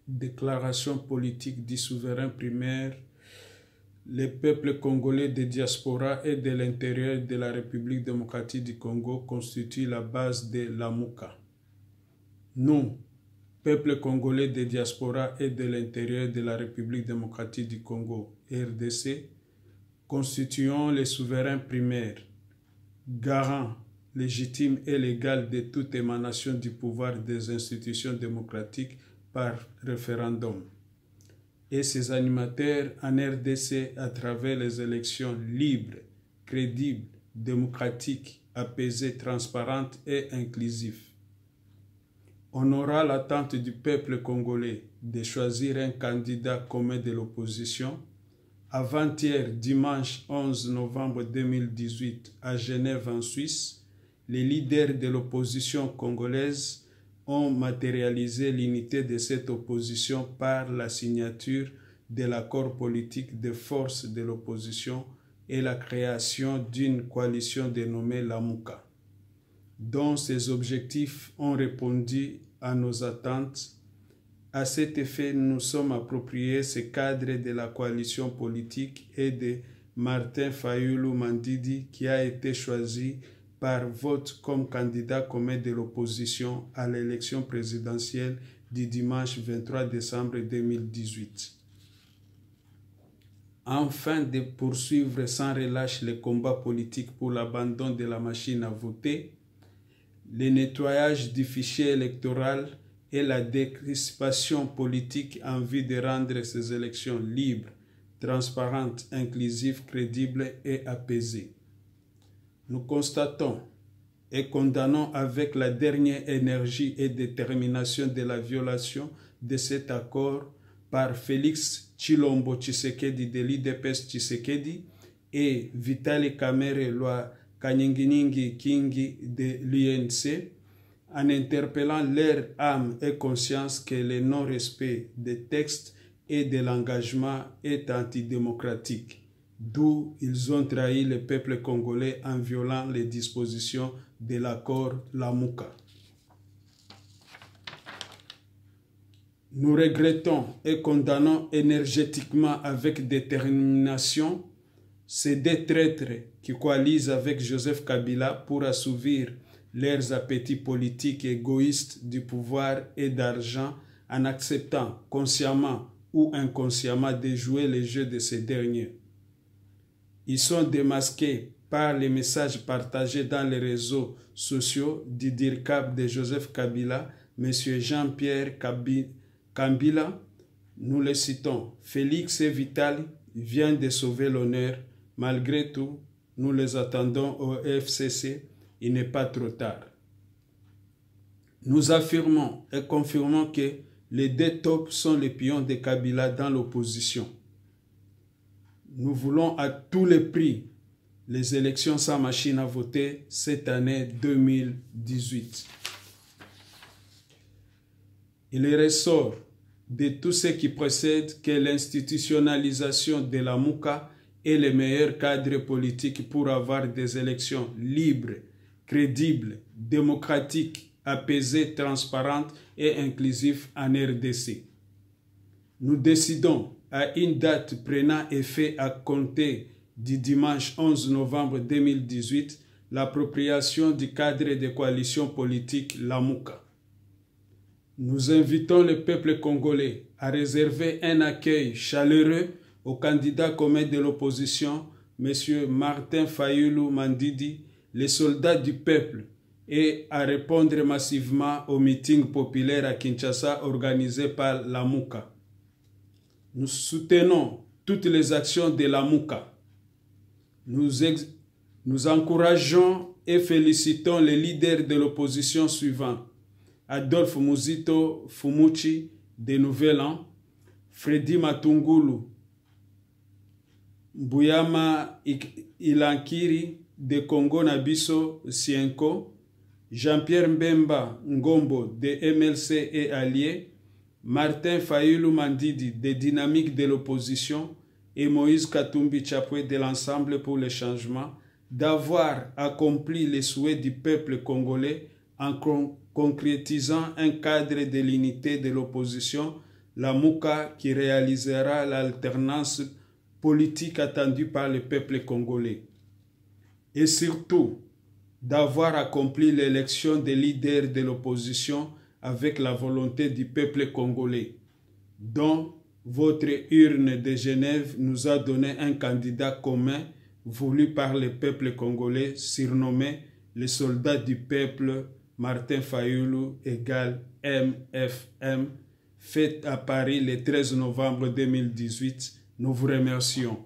Déclaration politique du souverain primaire. Les peuples congolais de diaspora et de l'intérieur de la République démocratique du Congo constituent la base de l'AMUCA. Nous, peuple congolais de diaspora et de l'intérieur de la République démocratique du Congo, RDC, constituons les souverains primaires, garants légitimes et légaux de toute émanation du pouvoir des institutions démocratiques par référendum, et ses animateurs en RDC à travers les élections libres, crédibles, démocratiques, apaisées, transparentes et inclusives. On aura l'attente du peuple congolais de choisir un candidat commun de l'opposition. Avant-hier, dimanche 11 novembre 2018, à Genève en Suisse, les leaders de l'opposition congolaise ont matérialisé l'unité de cette opposition par la signature de l'accord politique des forces de l'opposition et la création d'une coalition dénommée l'AMUCA, dont ces objectifs ont répondu à nos attentes. À cet effet, nous sommes appropriés ce cadre de la coalition politique et de Martin Fayulu Mandidi qui a été choisi par vote comme candidat commun de l'opposition à l'élection présidentielle du dimanche 23 décembre 2018. Afin de poursuivre sans relâche les combats politiques pour l'abandon de la machine à voter, le nettoyage du fichier électoral et la décrispation politique en vue de rendre ces élections libres, transparentes, inclusives, crédibles et apaisées. Nous constatons et condamnons avec la dernière énergie et détermination de la violation de cet accord par Félix Tshilombo Tshisekedi de l'IDPS Tshisekedi et Vitali Kamere Lwa Kanyenginingi Kingi de l'UNC, en interpellant leur âme et conscience que le non-respect des textes et de l'engagement est antidémocratique, d'où ils ont trahi le peuple congolais en violant les dispositions de l'accord l'AMUCA. Nous regrettons et condamnons énergétiquement avec détermination ces deux traîtres qui coalisent avec Joseph Kabila pour assouvir leurs appétits politiques égoïstes du pouvoir et d'argent en acceptant consciemment ou inconsciemment de jouer les jeux de ces derniers. Ils sont démasqués par les messages partagés dans les réseaux sociaux du DIRCAB de Joseph Kabila, M. Jean-Pierre Kambila. Nous les citons. Félix et Vitali viennent de sauver l'honneur. Malgré tout, nous les attendons au FCC. Il n'est pas trop tard. Nous affirmons et confirmons que les deux tops sont les pions de Kabila dans l'opposition. Nous voulons à tous les prix les élections sans machine à voter cette année 2018. Il ressort de tout ce qui précède que l'institutionnalisation de la MUCA est le meilleur cadre politique pour avoir des élections libres, crédibles, démocratiques, apaisées, transparentes et inclusives en RDC. Nous décidons à une date prenant effet à compter du dimanche 11 novembre 2018 l'appropriation du cadre de coalition politique l'AMUCA. Nous invitons le peuple congolais à réserver un accueil chaleureux au candidat commun de l'opposition, M. Martin Fayulu Mandidi, les soldats du peuple, et à répondre massivement aux meetings populaires à Kinshasa organisés par l'AMUCA. Nous soutenons toutes les actions de l'AMUCA. Nous encourageons et félicitons les leaders de l'opposition suivants: Adolphe Muzito Fumuchi de Nouvel An, Freddy Matungulu, Mbuyama Ilankiri de Congo Nabiso Sienko, Jean-Pierre Mbemba Ngombo de MLC et Alliés, Martin Fayulu Mandidi de Dynamique de l'opposition et Moïse Katumbi Chapwe de l'Ensemble pour le changement, d'avoir accompli les souhaits du peuple congolais en concrétisant un cadre de l'unité de l'opposition la MOUCA qui réalisera l'alternance politique attendue par le peuple congolais. Et surtout, d'avoir accompli l'élection des leaders de l'opposition avec la volonté du peuple congolais, dont votre urne de Genève nous a donné un candidat commun voulu par le peuple congolais, surnommé le soldat du peuple Martin Fayulu égale MFM, fait à Paris le 13 novembre 2018. Nous vous remercions.